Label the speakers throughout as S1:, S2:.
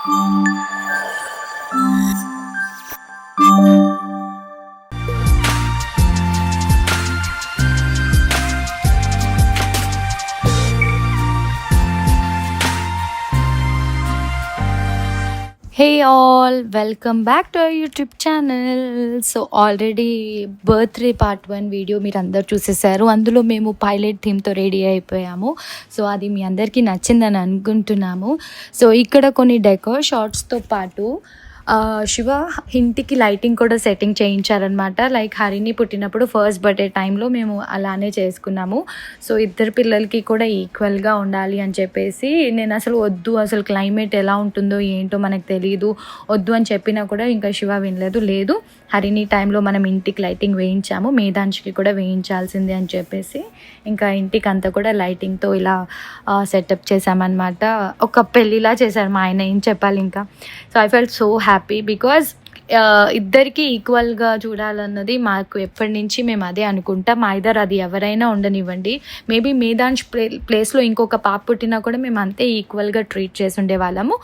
S1: Hey all, welcome back to our YouTube channel. So already birthday part 1 video మీరు అందరు చూసేసారు. అందులో మేము pilot థీమ్తో ready అయిపోయాము. సో అది మీ అందరికీ నచ్చిందని అనుకుంటున్నాము. సో ఇక్కడ కొన్ని డెకోర్ షార్ట్స్తో పాటు శివ ఇంటికి లైటింగ్ కూడా సెట్టింగ్ చేయించారనమాట. లైక్ హరిని పుట్టినప్పుడు ఫస్ట్ బర్త్డే టైంలో మేము అలానే చేసుకున్నాము. సో ఇద్దరు పిల్లలకి కూడా ఈక్వల్గా ఉండాలి అని చెప్పేసి నేను అసలు క్లైమేట్ ఎలా ఉంటుందో ఏంటో మనకు తెలియదు, వద్దు అని చెప్పినా కూడా ఇంకా శివ వినలేదు. లేదు, హరిని టైంలో మనం ఇంటికి లైటింగ్ వేయించాము, మేధాంష్కి కూడా వేయించాల్సిందే అని చెప్పేసి ఇంకా ఇంటికి అంతా కూడా లైటింగ్తో ఇలా సెటప్ చేసామన్నమాట. ఒక పెళ్ళిలా చేశారు మా ఆయన, ఏం చెప్పాలి ఇంకా. So I felt so happy because ఇద్దరికి ఈక్వల్గా చూడాలన్నది మాకు ఎప్పటి నుంచి మేము అదే అనుకుంటాం. మా ఇద్దరు అది ఎవరైనా ఉండనివ్వండి, మేబీ మేధాంష్ ప్లేస్లో ఇంకొక పాప పుట్టినా కూడా మేము అంతే ఈక్వల్గా ట్రీట్ చేసి ఉండేవాళ్ళము.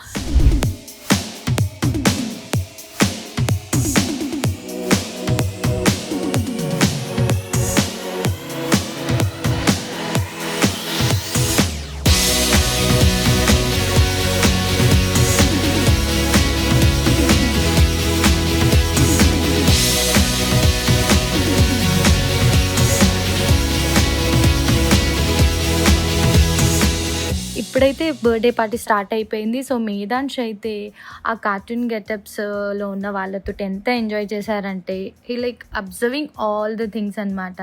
S1: ఇప్పుడైతే బర్త్డే పార్టీ స్టార్ట్ అయిపోయింది. సో మేధాంష్ అయితే ఆ కార్టూన్ గెటప్స్లో ఉన్న వాళ్ళతో ఎంత ఎంజాయ్ చేశారంటే he like observing all the things అనమాట.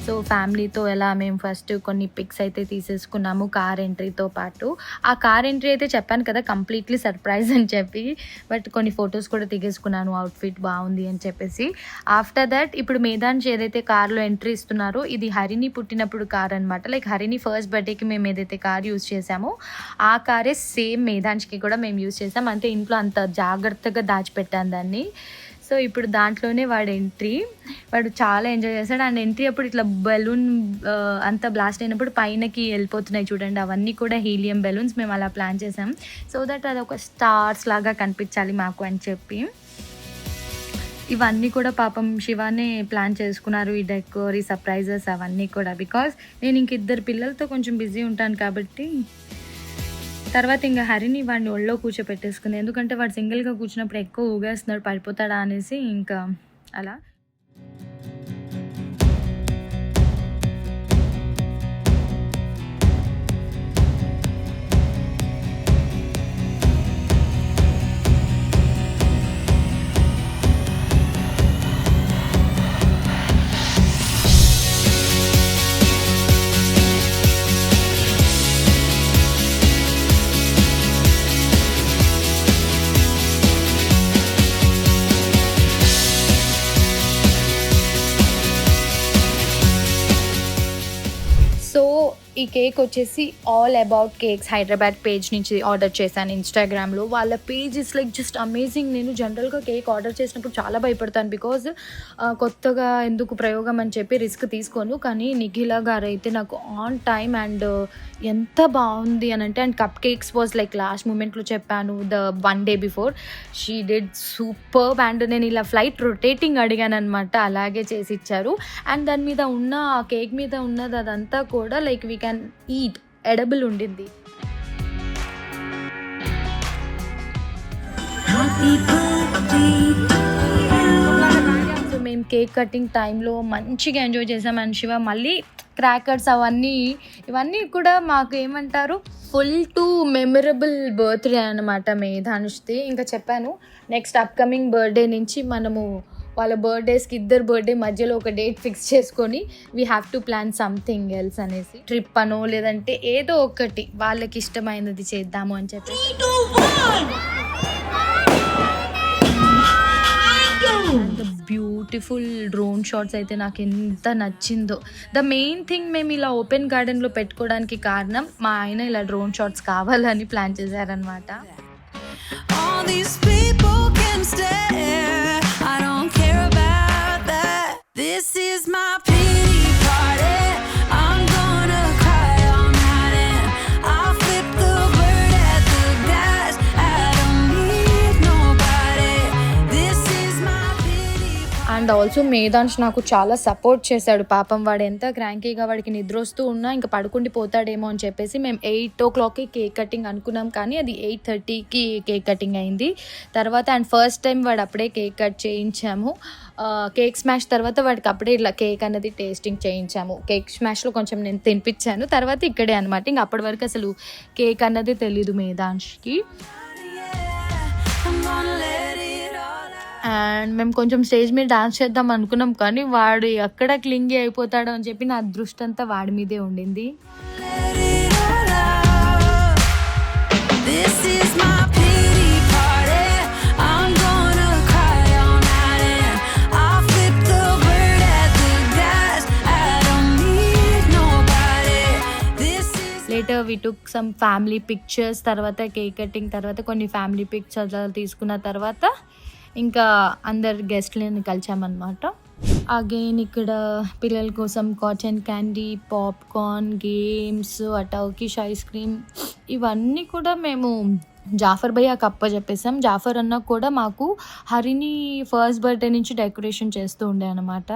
S1: సో ఫ్యామిలీతో ఎలా మేము ఫస్ట్ కొన్ని పిక్స్ అయితే తీసేసుకున్నాము కార్ ఎంట్రీతో పాటు. ఆ కార్ ఎంట్రీ అయితే చెప్పాను కదా కంప్లీట్లీ సర్ప్రైజ్ అని చెప్పి, బట్ కొన్ని ఫొటోస్ కూడా తీసేసుకున్నాను అవుట్ఫిట్ బాగుంది అని చెప్పేసి. ఆఫ్టర్ దట్ ఇప్పుడు మేధాంష్ ఏదైతే కార్లో ఎంట్రీ ఇస్తున్నారో ఇది హరిని పుట్టినప్పుడు కార్ అనమాట. లైక్ హరిని ఫస్ట్ బర్త్డేకి మేము ఏదైతే కార్ యూజ్ చేసామో ఆ కారే సేమ్ మేధాంష్కి కూడా మేము యూజ్ చేసాం. అంటే ఇంట్లో అంత జాగ్రత్తగా దాచిపెట్టాను దాన్ని. సో ఇప్పుడు దాంట్లోనే వాడు చాలా ఎంజాయ్ చేస్తాడు. అండ్ ఎంట్రీ అప్పుడు ఇట్లా బెలూన్ అంతా బ్లాస్ట్ అయినప్పుడు పైనకి వెళ్ళిపోతున్నాయి చూడండి, అవన్నీ కూడా హీలియం బెలూన్స్. మేము అలా ప్లాన్ చేసాం సో దట్ అది ఒక స్టార్స్ లాగా కనిపించాలి మాకు అని చెప్పి. ఇవన్నీ కూడా పాపం శివానే ప్లాన్ చేసుకున్నారు, ఈ డెకోర్, ఈ సర్ప్రైజెస్ అవన్నీ కూడా. బికాజ్ నేను ఇంక ఇద్దరు పిల్లలతో కొంచెం బిజీ ఉంటాను కాబట్టి తర్వాత ఇంకా హరిని వాడిని ఒళ్ళో కూర్చోపెట్టేసుకుంది. ఎందుకంటే వాడు సింగిల్గా కూర్చున్నప్పుడు ఎక్కువ ఊగేస్తున్నాడు, పడిపోతాడా అనేసి ఇంకా అలా. సో ఈ కేక్ వచ్చేసి all about cakes Hyderabad page నుంచి ఆర్డర్ చేశాను ఇన్స్టాగ్రామ్లో. వాళ్ళ page is like just amazing. నేను జనరల్గా కేక్ ఆర్డర్ చేసినప్పుడు చాలా భయపడతాను బికాజ్ కొత్తగా ఎందుకు ప్రయోగం అని చెప్పి రిస్క్ తీసుకోను. కానీ నిఖిల గారు అయితే నాకు ఆన్ టైమ్ అండ్ ఎంత బాగుంది అని అంటే, and cup cakes was like last మూమెంట్లో చెప్పాను the 1 day before. She did super. And నేను ఇలా ఫ్లైట్ రొటేటింగ్ అడిగాను అనమాట, అలాగే చేసి ఇచ్చారు. అండ్ దాని మీద ఉన్న కేక్ మీద ఉన్నది అదంతా కూడా like we can eat, edible ఉండింది. సో మేము కేక్ కటింగ్ టైంలో మంచిగా ఎంజాయ్ చేసాం. అండ్ శివ మళ్ళీ క్రాకర్స్ ఇవన్నీ కూడా మాకు ఏమంటారు ఫుల్ టు మెమరబుల్ బర్త్డే అనమాట మేధానుష్ది. ఇంకా చెప్పాను నెక్స్ట్ అప్కమింగ్ బర్త్డే నుంచి మనము వాళ్ళ బర్త్డేస్కి ఇద్దరు బర్త్డే మధ్యలో ఒక డేట్ ఫిక్స్ చేసుకొని we have to plan something else అనేసి, ట్రిప్ అనో లేదంటే ఏదో ఒకటి వాళ్ళకి ఇష్టమైనది చేద్దాము అని చెప్పి. బ్యూటిఫుల్ డ్రోన్ షాట్స్ అయితే నాకు ఎంత నచ్చిందో. ద మెయిన్ థింగ్ మేము ఇలా ఓపెన్ గార్డెన్లో పెట్టుకోవడానికి కారణం మా ఆయన ఇలా డ్రోన్ షాట్స్ కావాలని ప్లాన్ చేశారనమాట. అండ్ ఆల్సో మేధాంష్ నాకు చాలా సపోర్ట్ చేశాడు. పాపం వాడు ఎంత క్రాంకీగా, వాడికి నిద్ర వస్తూ ఉన్నా ఇంకా పడుకుండి పోతాడేమో అని చెప్పేసి మేము 8 o'clockకి కేక్ కటింగ్ అనుకున్నాం, కానీ అది 8:30కి కేక్ కటింగ్ అయింది. తర్వాత అండ్ ఫస్ట్ టైం వాడు అప్పుడే కేక్ కట్ చేయించాము. కేక్ స్మాష్ తర్వాత వాడికి అప్పుడే ఇట్లా కేక్ అనేది టేస్టింగ్ చేయించాము. కేక్ స్మాష్లో కొంచెం నేను తినిపించాను. తర్వాత ఇక్కడే అనమాట. ఇంక అప్పటి వరకు అసలు కేక్ అన్నది తెలీదు మేధాంష్కి. అండ్ మేము కొంచెం స్టేజ్ మీద డాన్స్ చేద్దాం అనుకున్నాం, కానీ వాడు ఎక్కడ క్లింగి అయిపోతాడో అని చెప్పి నా దృష్టి అంతా వాడి మీదే ఉండింది. Later we took some family pictures. తర్వాత కేక్ కటింగ్ తర్వాత కొన్ని ఫ్యామిలీ పిక్చర్స్ తీసుకున్న తర్వాత ఇంకా అందరు గెస్ట్లని కలిసామన్నమాట. అగైన్ ఇక్కడ పిల్లల కోసం cotton candy, popcorn, games, Turkish ice cream ఇవన్నీ కూడా మేము జాఫర్ భయ్యాకి అప్పచెప్పేసాం. జాఫర్ అన్న కూడా మాకు హరిని ఫస్ట్ బర్త్డే నుంచి డెకరేషన్ చేస్తూ ఉండే అనమాట.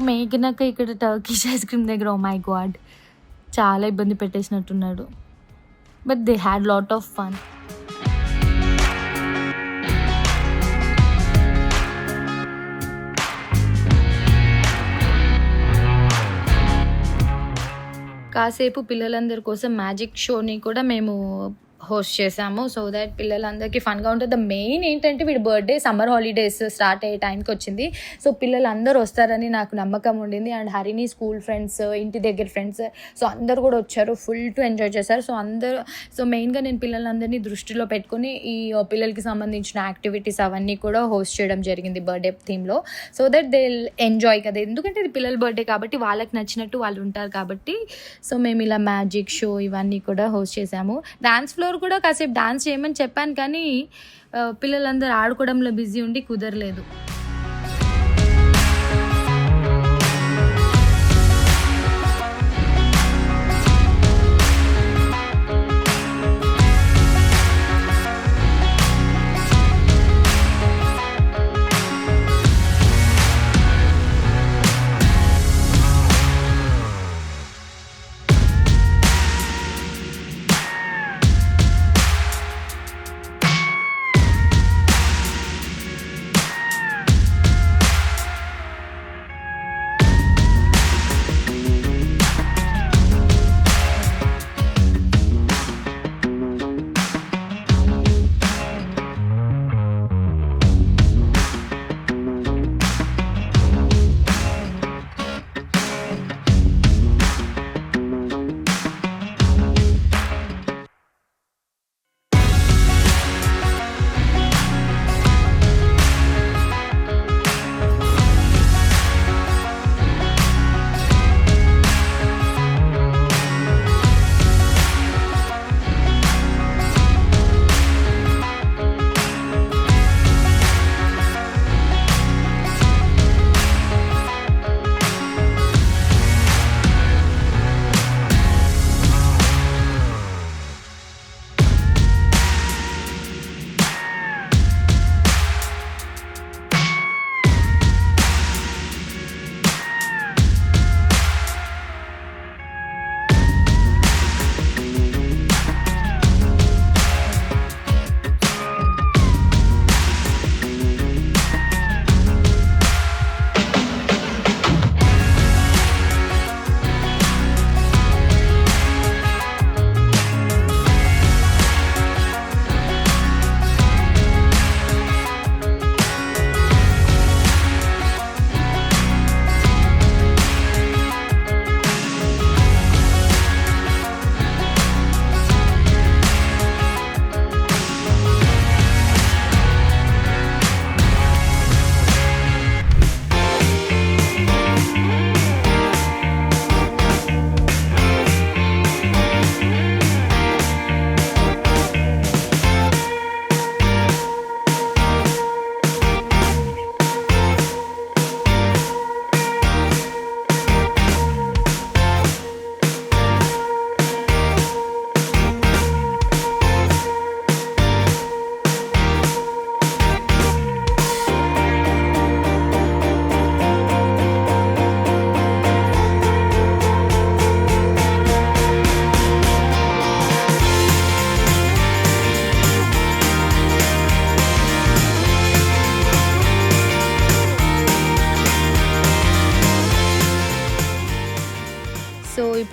S1: మేఘనక్క ఇక్కడ టర్కిష్ ఐస్ క్రీమ్ దగ్గర ఓ మై గాడ్ చాలా ఇబ్బంది పెట్టేసినట్టున్నాడు. But they had lot of fun. కాసేపు పిల్లలందరి కోసం మ్యాజిక్ షోని కూడా మేము హోస్ట్ చేసాము, సో దట్ పిల్లలందరికీ ఫన్గా ఉంటుంది. ద మెయిన్ ఏంటంటే వీడి బర్త్డే సమ్మర్ హాలిడేస్ స్టార్ట్ అయ్యే టైంకి వచ్చింది, సో పిల్లలందరూ వస్తారని నాకు నమ్మకం ఉండింది. అండ్ హరిని స్కూల్ ఫ్రెండ్స్, ఇంటి దగ్గర ఫ్రెండ్స్, సో అందరు కూడా వచ్చారు, ఫుల్ టు ఎంజాయ్ చేశారు. సో మెయిన్గా నేను పిల్లలందరినీ దృష్టిలో పెట్టుకుని ఈ పిల్లలకి సంబంధించిన యాక్టివిటీస్ అవన్నీ కూడా హోస్ట్ చేయడం జరిగింది బర్త్డే థీమ్లో, సో దట్ దే ఎంజాయ్ కదా. ఎందుకంటే ఇది పిల్లల బర్త్డే కాబట్టి వాళ్ళకి నచ్చినట్టు వాళ్ళు ఉంటారు కాబట్టి. సో మేము ఇలా మ్యాజిక్ షో ఇవన్నీ కూడా హోస్ట్ చేసాము. డాన్స్ ఫ్లోర్ కూడా కాసేపు డాన్స్ చేయమని చెప్పాను, కానీ పిల్లలందరూ ఆడుకోవడంలో బిజీ ఉండి కుదరలేదు.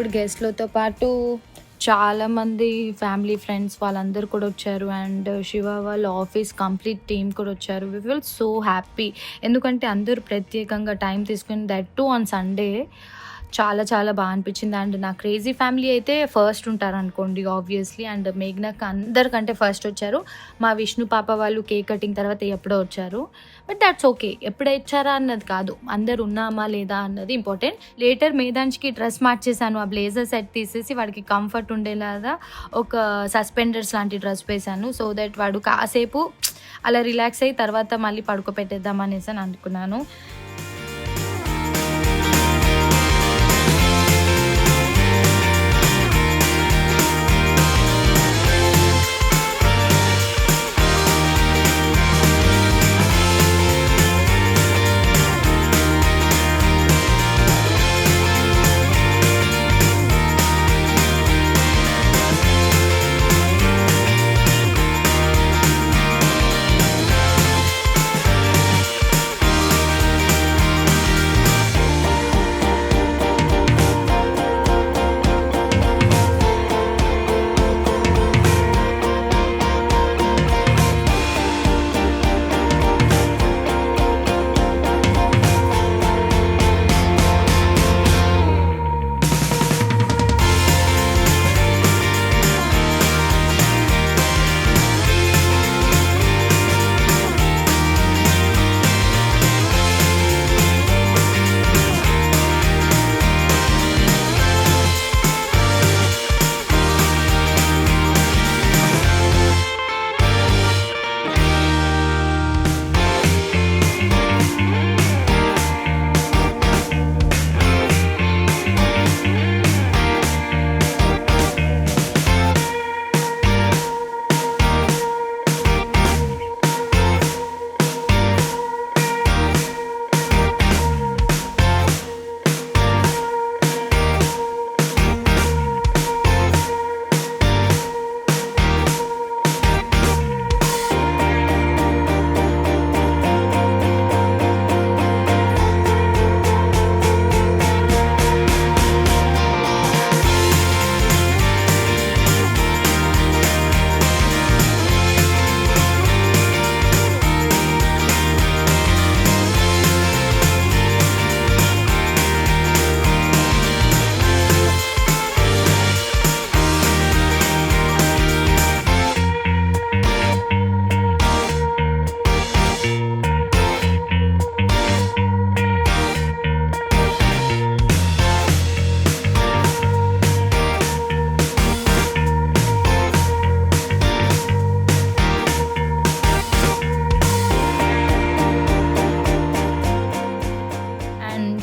S1: నలుగురు గెస్ట్‌లతో పాటు చాలామంది ఫ్యామిలీ, ఫ్రెండ్స్ వాళ్ళందరూ కూడా వచ్చారు. అండ్ శివ వాళ్ళ ఆఫీస్ కంప్లీట్ టీమ్ కూడా వచ్చారు. We felt so happy. ఎందుకంటే అందరూ ప్రత్యేకంగా టైం తీసుకొని దట్ టూ ఆన్ సండే చాలా చాలా బా అనిపించింది. అండ్ నా క్రేజీ ఫ్యామిలీ అయితే ఫస్ట్ ఉంటారనుకోండి ఆబ్వియస్లీ. అండ్ మేఘ్నాకి అందరికంటే ఫస్ట్ వచ్చారు. మా విష్ణు పాప వాళ్ళు కేక్ కటింగ్ తర్వాత ఎప్పుడో వచ్చారు. But that's okay. ఎప్పుడు వచ్చారా అన్నది కాదు, అందరు ఉన్నామా లేదా అన్నది ఇంపార్టెంట్. లేటర్ మేధాంష్కి డ్రెస్ మార్చేసాను. ఆ బ్లేజర్ సెట్ తీసేసి వాడికి కంఫర్ట్ ఉండేలాగా ఒక సస్పెండర్స్ లాంటి డ్రెస్ వేసాను. సో దట్ వాడు కాసేపు అలా రిలాక్స్ అయ్యి తర్వాత మళ్ళీ పడుకోపెట్టేద్దాం అనేసి అని అనుకున్నాను.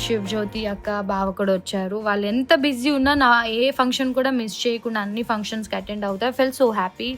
S1: శివ్ జ్యోతి అక్క, బావ కూడా వచ్చారు. వాళ్ళు ఎంత బిజీ ఉన్నా నా ఏ ఫంక్షన్ కూడా మిస్ చేయకుండా అన్ని ఫంక్షన్స్‌కి అటెండ్ అవుతా. I felt so happy.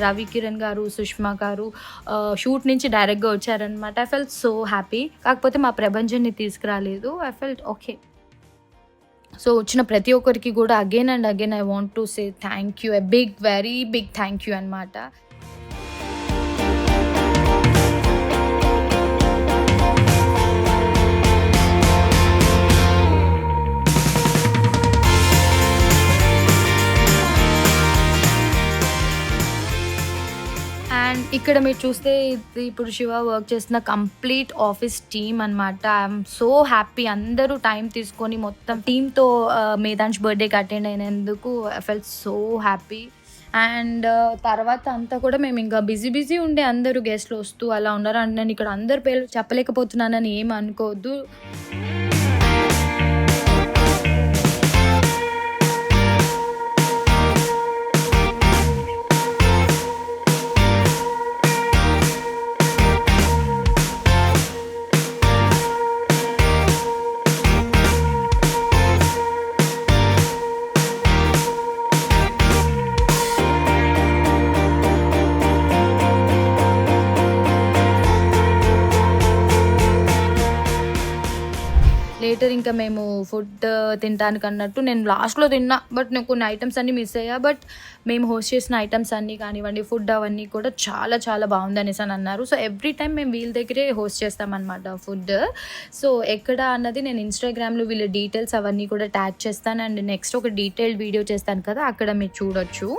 S1: Ravi Kiran గారు, సుష్మా గారు షూట్ నుంచి డైరెక్ట్గా వచ్చారనమాట. I felt so happy. కాకపోతే మా ప్రభంజన్ని తీసుకురాలేదు. I felt okay. సో వచ్చిన ప్రతి ఒక్కరికి కూడా again and again I want to say thank you, a big very big thank you అనమాట. అండ్ ఇక్కడ మీరు చూస్తే ఇది ఇప్పుడు శివ వర్క్ చేస్తున్న కంప్లీట్ ఆఫీస్ టీమ్ అనమాట. I'm so happy. అందరూ టైం తీసుకొని మొత్తం టీమ్తో మేధాంష్ బర్త్డేకి అటెండ్ అయినందుకు I felt so happy. And తర్వాత అంతా కూడా మేము ఇంకా బిజీ ఉండే అందరూ గెస్ట్లు వస్తూ అలా ఉన్నారు. అండ్ నేను ఇక్కడ అందరి పేర్లు చెప్పలేకపోతున్నానని ఏం అనుకోవద్దు. లేటర్ ఇంకా మేము ఫుడ్ తినడానికి అన్నట్టు నేను లాస్ట్లో తిన్నా, బట్ నేను కొన్ని ఐటమ్స్ అన్నీ మిస్ అయ్యా. బట్ మేము హోస్ట్ చేసిన ఐటమ్స్ అన్నీ కానివ్వండి, ఫుడ్ అవన్నీ కూడా చాలా చాలా బాగుంది అనేసి అని అన్నారు. సో ఎవ్రీ టైం మేము వీళ్ళ దగ్గరే హోస్ట్ చేస్తామన్నమాట ఫుడ్. సో ఎక్కడ అన్నది నేను ఇన్స్టాగ్రామ్లో వీళ్ళ డీటెయిల్స్ అవన్నీ కూడా ట్యాగ్ చేస్తాను. అండ్ నెక్స్ట్ ఒక డీటెయిల్డ్ వీడియో చేస్తాను కదా, అక్కడ మీరు చూడొచ్చు.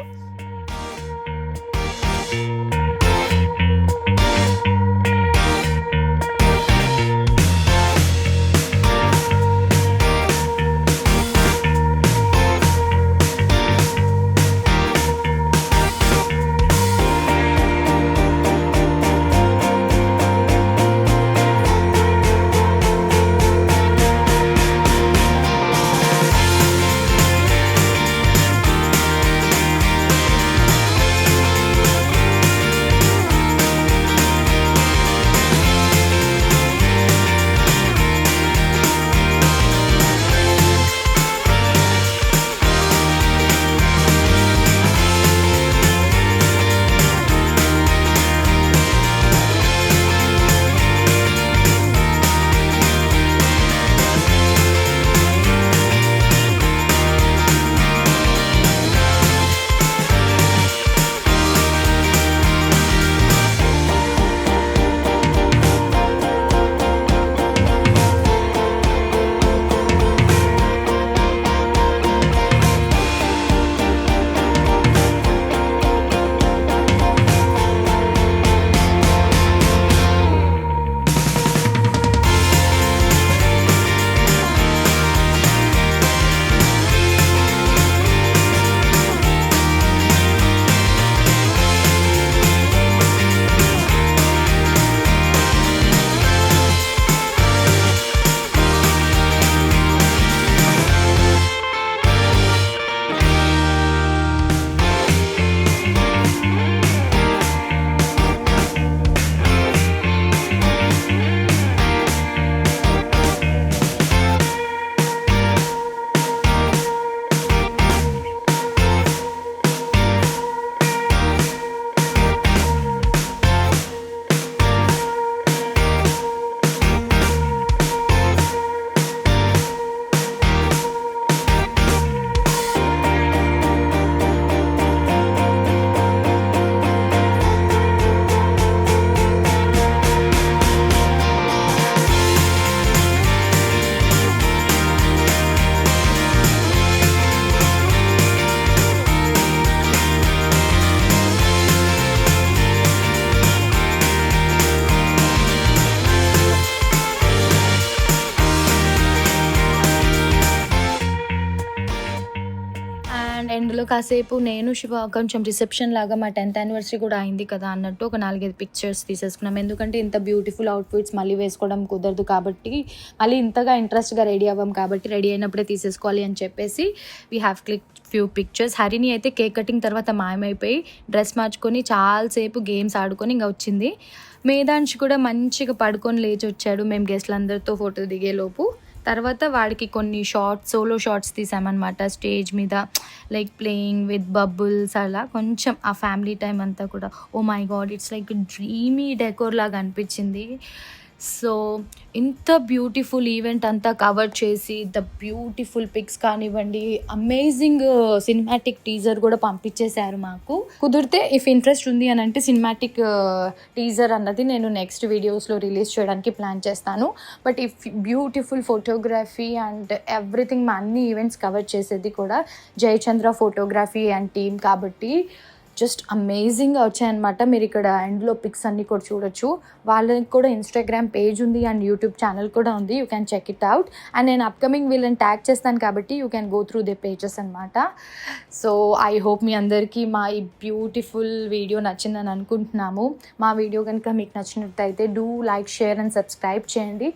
S1: ఎండ్‌లో కాసేపు నేను, శివ కొంచెం రిసెప్షన్ లాగా మా 10th యానివర్సరీ కూడా అయింది కదా అన్నట్టు ఒక 4, 5 పిక్చర్స్ తీసేసుకున్నాం. ఎందుకంటే ఇంత బ్యూటిఫుల్ అవుట్‌ఫిట్స్ మళ్ళీ వేసుకోవడం కుదరదు కాబట్టి, మళ్ళీ ఇంతగా ఇంట్రెస్ట్‌గా రెడీ అవ్వం కాబట్టి, రెడీ అయినప్పుడే తీసేసుకోవాలి అని చెప్పేసి we have click few pictures. Harini అయితే కేక్ కటింగ్ తర్వాత మాయమైపోయి డ్రెస్ మార్చుకొని చాలాసేపు గేమ్స్ ఆడుకొని ఇంకా వచ్చింది. మేధాంశ్ కూడా మంచిగా పడుకొని లేచి వచ్చాడు మేము గెస్ట్లందరితో ఫోటో దిగేలోపు. తర్వాత వాడికి కొన్ని సోలో షార్ట్స్ తీసామన్నమాట స్టేజ్ మీద, లైక్ ప్లేయింగ్ విత్ బబుల్స్ అలా కొంచెం ఆ ఫ్యామిలీ టైం అంతా కూడా. Oh my god, it's like dreamy decor లాగా అనిపించింది. సో ఇంత బ్యూటిఫుల్ ఈవెంట్ అంతా కవర్ చేసి ద బ్యూటిఫుల్ పిక్స్ కానివ్వండి, అమేజింగ్ సినిమాటిక్ టీజర్ కూడా పంపించేశారు మాకు. కుదిరితే ఇఫ్ ఇంట్రెస్ట్ ఉంది అని అంటే సినిమాటిక్ టీజర్ అన్నది నేను నెక్స్ట్ వీడియోస్లో రిలీజ్ చేయడానికి ప్లాన్ చేస్తాను. బట్ ఈ బ్యూటిఫుల్ ఫోటోగ్రఫీ అండ్ ఎవ్రీథింగ్ మా అన్ని ఈవెంట్స్ కవర్ చేసేది కూడా జయచంద్ర ఫోటోగ్రఫీ అండ్ టీమ్ కాబట్టి జస్ట్ అమేజింగ్గా వచ్చాయన్నమాట. మీరు ఇక్కడ ఎండ్లో పిక్స్ అన్నీ కూడా చూడొచ్చు. వాళ్ళకి కూడా ఇన్స్టాగ్రామ్ పేజ్ ఉంది అండ్ యూట్యూబ్ ఛానల్ కూడా ఉంది, you can check it out. And నేను అప్కమింగ్ వీళ్ళని ట్యాగ్ చేస్తాను కాబట్టి you can go through the pages అనమాట. సో ఐ హోప్ మీ అందరికీ మా ఈ బ్యూటిఫుల్ వీడియో నచ్చిందని అనుకుంటున్నాము. మా వీడియో కనుక మీకు నచ్చినట్టయితే do like, share and subscribe చేయండి.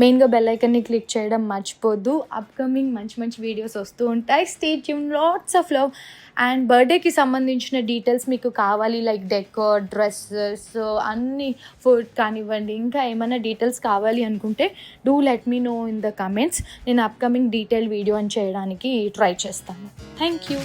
S1: మెయిన్గా బెల్ ఐకన్ని క్లిక్ చేయడం మర్చిపోద్దు. అప్కమింగ్ మంచి మంచి వీడియోస్ వస్తూ ఉంటాయి. Stay tune, lots of love. And బర్త్డేకి సంబంధించిన డీటెయిల్స్ మీకు కావాలి, లైక్ డెకోర్, డ్రెస్సెస్, అన్ని ఫుడ్ కానివ్వండి, ఇంకా ఏమైనా డీటెయిల్స్ కావాలి అనుకుంటే do let me know in the comments. నేను అప్కమింగ్ డీటెయిల్ వీడియో అని చేయడానికి ట్రై చేస్తాను. Thank you.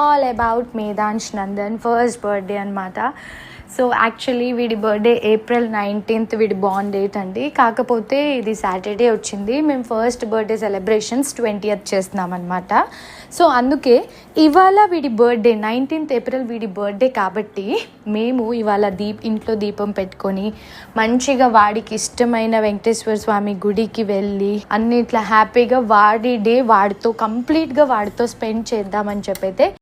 S1: All about Medhansh Nandan first birthday అనమాట. సో యాక్చువల్లీ వీడి బర్త్డే April 19th వీడి బార్న్ డేట్ అండి. కాకపోతే ఇది సాటర్డే వచ్చింది. మేము ఫస్ట్ బర్త్డే సెలబ్రేషన్స్ 20th చేస్తున్నాం అనమాట. సో అందుకే ఇవాళ వీడి బర్త్డే 19th April వీడి బర్త్డే కాబట్టి మేము ఇవాళ ఇంట్లో దీపం పెట్టుకొని మంచిగా వాడికి ఇష్టమైన వెంకటేశ్వర స్వామి గుడికి వెళ్ళి అన్నిట్లా హ్యాపీగా వాడి డే వాడితో కంప్లీట్గా వాడితో స్పెండ్ చేద్దామని చెప్పైతే